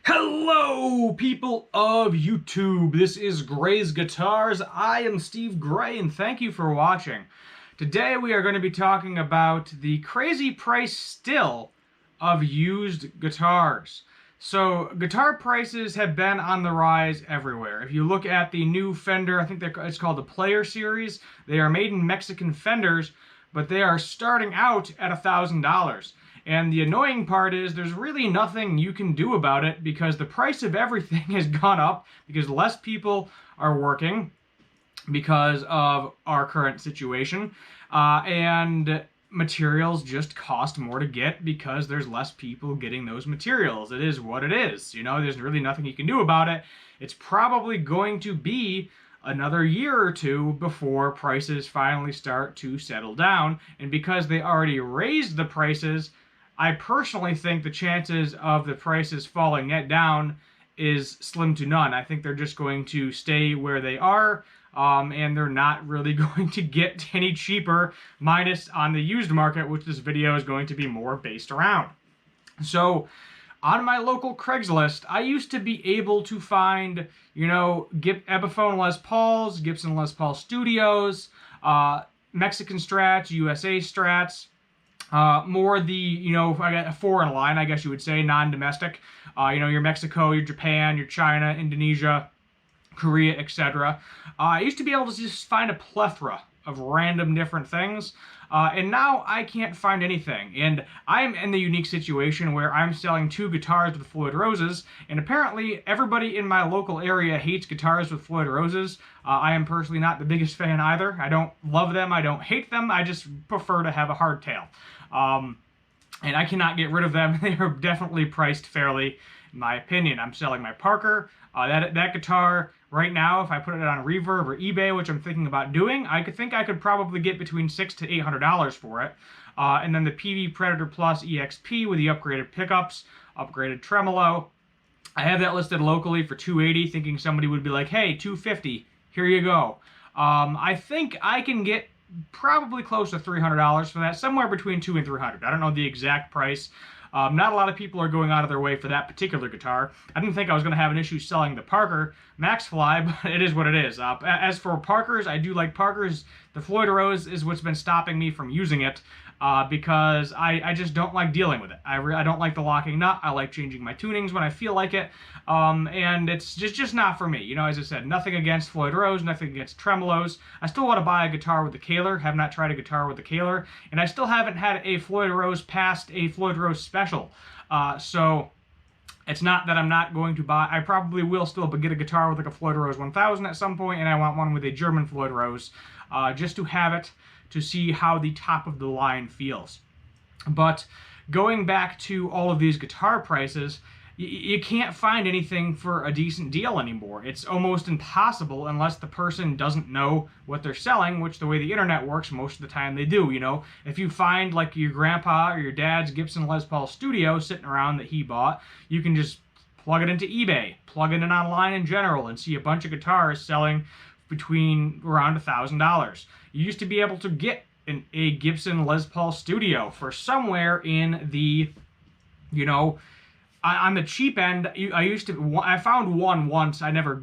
Hello, people of YouTube. This is Gray's Guitars. I am Steve Gray, and thank you for watching. Today we are going to be talking about the crazy price still of used guitars. So, guitar prices have been on the rise everywhere. If you look at the new Fender, I think it's called the Player Series, they are made in Mexican Fenders, but they are starting out at $1,000. And the annoying part is there's really nothing you can do about it because the price of everything has gone up because less people are working because of our current situation. And materials just cost more to get because there's less people getting those materials. It is what it is. There's really nothing you can do about it. It's probably going to be another year or two before prices finally start to settle down. And because they already raised the prices, I personally think the chances of the prices falling yet down is slim to none. I think they're just going to stay where they are, and they're not really going to get any cheaper, minus on the used market, which this video is going to be more based around. So, on my local Craigslist, I used to be able to find, Epiphone Les Pauls, Gibson Les Paul Studios, Mexican Strats, USA Strats, more the, I got a foreign line, I guess you would say, non-domestic. Your Mexico, your Japan, your China, Indonesia, Korea, etc. I used to be able to just find a plethora of random different things, and now I can't find anything. And I'm in the unique situation where I'm selling two guitars with Floyd Roses, and apparently everybody in my local area hates guitars with Floyd Roses. I am personally not the biggest fan either. I don't love them, I don't hate them, I just prefer to have a hardtail. And I cannot get rid of them. They are definitely priced fairly, in my opinion. I'm selling my Parker. That guitar, right now, if I put it on Reverb or eBay, which I'm thinking about doing, I could probably get between $600 to $800 for it. And then the Peavey Predator Plus EXP with the upgraded pickups, upgraded tremolo. I have that listed locally for $280, thinking somebody would be like, hey, $250, here you go. I think I can get probably close to $300 for that, somewhere between $200 and $300. I don't know the exact price. Not a lot of people are going out of their way for that particular guitar. I didn't think I was going to have an issue selling the Parker Maxfly, but it is what it is. As for Parkers, I do like Parkers. The Floyd Rose is what's been stopping me from using it, because I just don't like dealing with it. I don't like the locking nut. I like changing my tunings when I feel like it, and it's just not for me. As I said, nothing against Floyd Rose, nothing against tremolos. I still want to buy a guitar with the Kahler. Have not tried a guitar with the Kahler, and I still haven't had a Floyd Rose past a Floyd Rose special. So it's not that I'm not going to buy. I probably will still get a guitar with like a Floyd Rose 1000 at some point, and I want one with a German Floyd Rose, just to have it, to see how the top of the line feels. But going back to all of these guitar prices, you can't find anything for a decent deal anymore. It's almost impossible unless the person doesn't know what they're selling, which the way the internet works, most of the time they do. If you find like your grandpa or your dad's Gibson Les Paul Studio sitting around that he bought, you can just plug it into eBay, plug it in online in general, and see a bunch of guitars selling between around $1,000. You used to be able to get a Gibson Les Paul Studio for somewhere in the, on the cheap end. I found one once. I never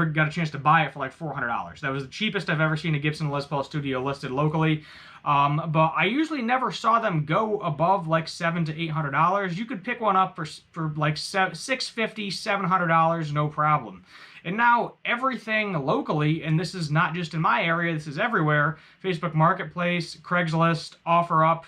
got a chance to buy it for like $400. That was the cheapest I've ever seen a Gibson Les Paul Studio listed locally. But I usually never saw them go above like $700 to $800. You could pick one up for like $650, $700, no problem. And now everything locally, and this is not just in my area, this is everywhere, Facebook Marketplace, Craigslist, OfferUp,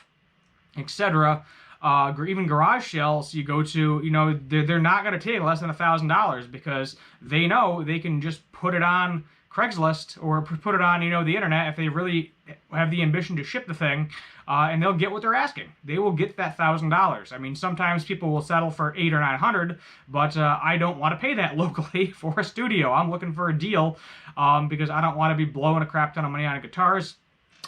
etc., even garage sales you go to, they're not going to take less than $1,000 because they know they can just put it on Craigslist or put it on, the internet if they really have the ambition to ship the thing, and they'll get what they're asking. They will get that $1,000. I mean, sometimes people will settle for $800 or $900, but I don't want to pay that locally for a studio. I'm looking for a deal, because I don't want to be blowing a crap ton of money on guitars.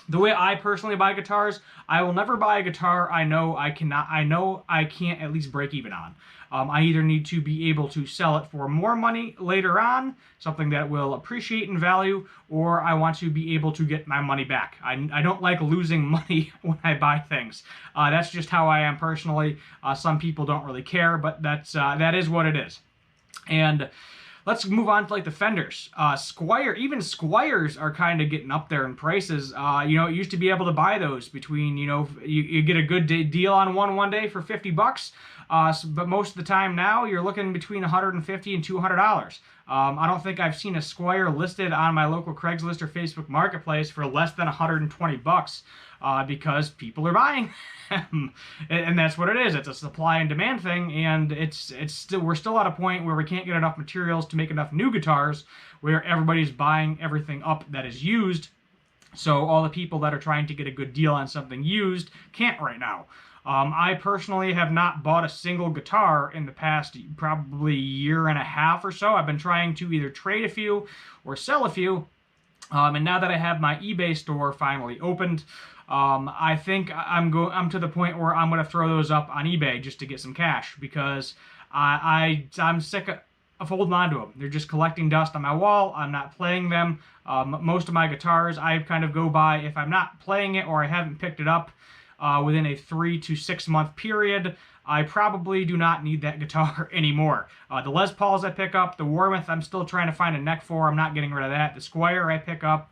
The way I personally buy guitars, I will never buy a guitar I know I can't at least break even on. I either need to be able to sell it for more money later on, something that will appreciate in value, or I want to be able to get my money back. I don't like losing money when I buy things. That's just how I am personally. Some people don't really care, but that is what it is. And let's move on to like the Fenders. Even Squiers are kind of getting up there in prices. You used to be able to buy those between, you get a good deal on one day for $50. But most of the time now you're looking between $150 and $200. I don't think I've seen a Squier listed on my local Craigslist or Facebook Marketplace for less than $120. Because people are buying them. And that's what it is. It's a supply and demand thing, and we're still at a point where we can't get enough materials to make enough new guitars, where everybody's buying everything up that is used. So all the people that are trying to get a good deal on something used can't right now. I personally have not bought a single guitar in the past probably year and a half or so. I've been trying to either trade a few or sell a few. And now that I have my eBay store finally opened, I think I'm to the point where I'm going to throw those up on eBay just to get some cash, because I'm sick of holding on to them. They're just collecting dust on my wall. I'm not playing them. Most of my guitars I kind of go by, if I'm not playing it or I haven't picked it up within a 3 to 6 month period, I probably do not need that guitar anymore. The Les Pauls I pick up, the Warmoth I'm still trying to find a neck for. I'm not getting rid of that. The Squier I pick up.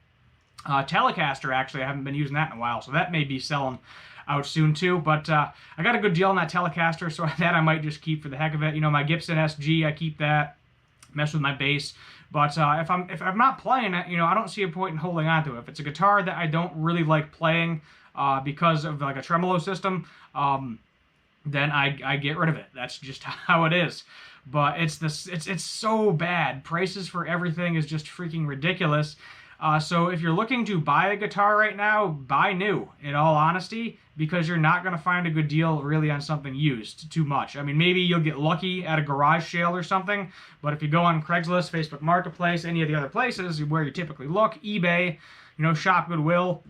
Telecaster, actually, I haven't been using that in a while, so that may be selling out soon too. But I got a good deal on that Telecaster, so that I might just keep for the heck of it. My Gibson SG, I keep that. Mess with my bass. But if I'm not playing it, I don't see a point in holding on to it. If it's a guitar that I don't really like playing because of like a tremolo system, then I get rid of it. That's just how it is. But it's so bad. Prices for everything is just freaking ridiculous. So if you're looking to buy a guitar right now, buy new, in all honesty, because you're not going to find a good deal really on something used too much. I mean, maybe you'll get lucky at a garage sale or something, but if you go on Craigslist, Facebook Marketplace, any of the other places where you typically look, eBay, Shop Goodwill,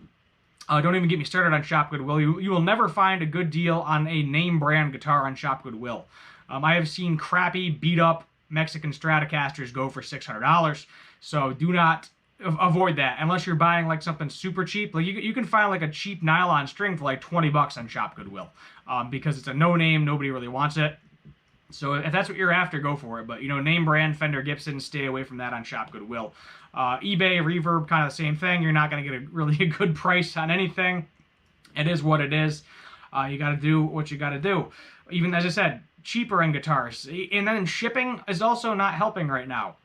don't even get me started on Shop Goodwill. You will never find a good deal on a name brand guitar on Shop Goodwill. I have seen crappy, beat up Mexican Stratocasters go for $600, so do not avoid that unless you're buying like something super cheap. Like you can find like a cheap nylon string for like $20 on Shop Goodwill, because it's a no name, nobody really wants it. So if that's what you're after, go for it. But name brand Fender, Gibson, stay away from that on Shop Goodwill. eBay, Reverb, kind of the same thing. You're not going to get a good price on anything. It is what it is. You got to do what you got to do. Even as I said, cheaper in guitars, and then shipping is also not helping right now.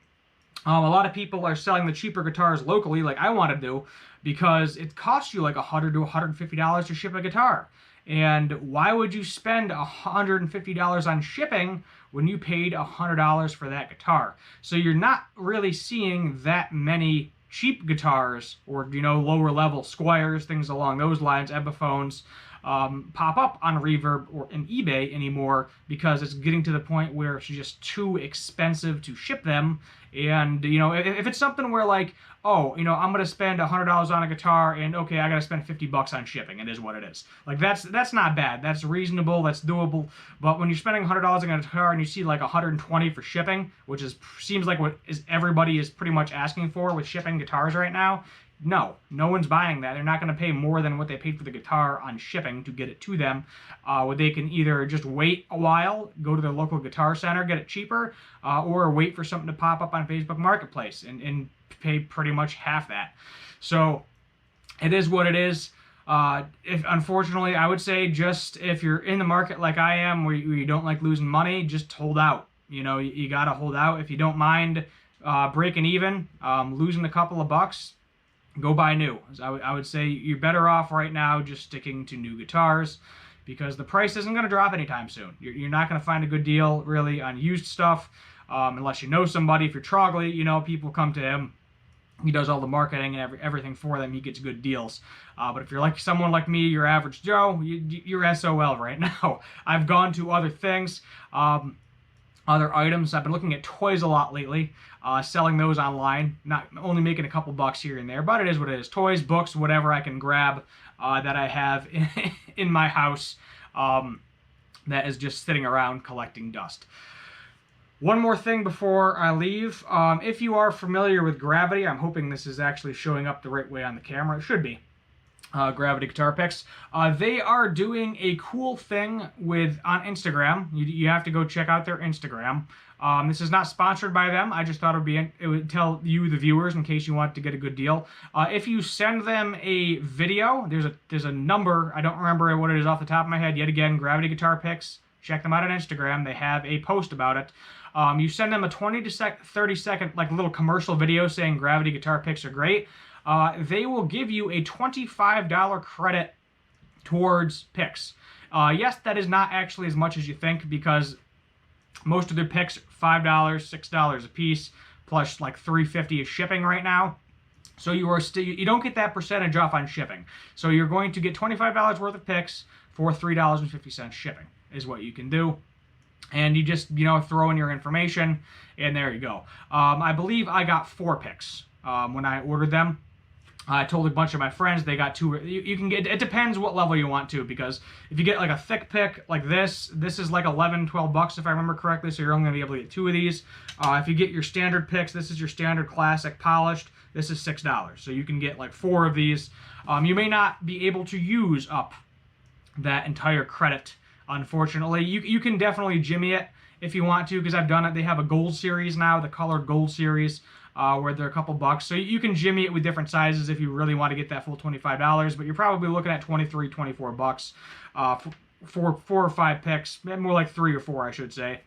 A lot of people are selling the cheaper guitars locally, like I want to do, because it costs you like $100 to $150 to ship a guitar. And why would you spend $150 on shipping when you paid $100 for that guitar? So you're not really seeing that many cheap guitars or lower level Squiers, things along those lines, Epiphones, pop up on Reverb or in eBay anymore, because it's getting to the point where it's just too expensive to ship them. And if it's something where like, oh, I'm going to spend $100 on a guitar, and okay, I got to spend $50 on shipping. It is what it is. Like that's not bad. That's reasonable. That's doable. But when you're spending $100 on a guitar and you see like $120 for shipping, which seems like what everybody is pretty much asking for with shipping guitars right now. No one's buying that. They're not going to pay more than what they paid for the guitar on shipping to get it to them. Where they can either just wait a while, go to their local guitar center, get it cheaper, or wait for something to pop up on Facebook Marketplace and pay pretty much half that. So it is what it is. Unfortunately, I would say just if you're in the market like I am, where you don't like losing money, just hold out. You got to hold out. If you don't mind breaking even, losing a couple of bucks, go buy new. I would say you're better off right now just sticking to new guitars, because the price isn't going to drop anytime soon. You're not going to find a good deal really on used stuff unless you know somebody. If you're Trogley, people come to him. He does all the marketing and everything for them. He gets good deals. But if you're like someone like me, your average Joe, you're SOL right now. I've gone to other things. other items. I've been looking at toys a lot lately, selling those online, not only making a couple bucks here and there, but it is what it is. Toys, books, whatever I can grab that I have in my house that is just sitting around collecting dust. One more thing before I leave. If you are familiar with Gravity, I'm hoping this is actually showing up the right way on the camera. It should be. Gravity Guitar Picks. They are doing a cool thing on Instagram. You have to go check out their Instagram. This is not sponsored by them. I just thought it would tell you, the viewers, in case you want to get a good deal. If you send them a video, there's a number. I don't remember what it is off the top of my head. Yet again, Gravity Guitar Picks. Check them out on Instagram. They have a post about it. You send them a 20 to 30 second like little commercial video saying Gravity Guitar Picks are great. They will give you a $25 credit towards picks. Yes, that is not actually as much as you think, because most of their picks are $5, $6 a piece, plus like $3.50 is shipping right now. So you don't get that percentage off on shipping. So you're going to get $25 worth of picks for $3.50 shipping is what you can do. And you just, throw in your information, and there you go. I believe I got 4 picks when I ordered them. I told a bunch of my friends, they got 2. You can get, it depends what level you want to, because if you get like a thick pick like this is like 11, 12 bucks if I remember correctly, so you're only going to be able to get 2 of these. If you get your standard picks, this is your standard classic polished, this is $6. So you can get like 4 of these. You may not be able to use up that entire credit, unfortunately. You can definitely jimmy it if you want to, because I've done it. They have a gold series now, the colored gold series, where they're a couple bucks. So you can jimmy it with different sizes if you really want to get that full $25, but you're probably looking at 23, 24 bucks for 4 or 5 picks, more like 3 or 4, I should say,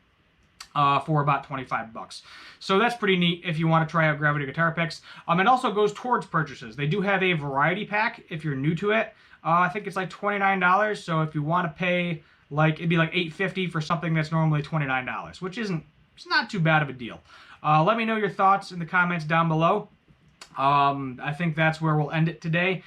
for about 25 bucks. So that's pretty neat if you want to try out Gravity Guitar Picks. It also goes towards purchases. They do have a variety pack if you're new to it. I think it's like $29, so if you want to pay, it'd be like $8.50 for something that's normally $29, which it's not too bad of a deal. Let me know your thoughts in the comments down below. I think that's where we'll end it today.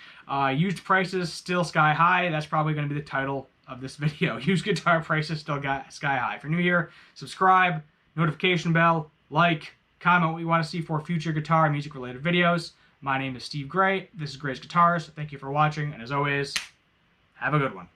Used prices still sky high. That's probably going to be the title of this video. Used guitar prices still sky high. If you're new here, subscribe, notification bell, like, comment what you want to see for future guitar and music related videos. My name is Steve Gray. This is Gray's Guitars. Thank you for watching, and as always, have a good one.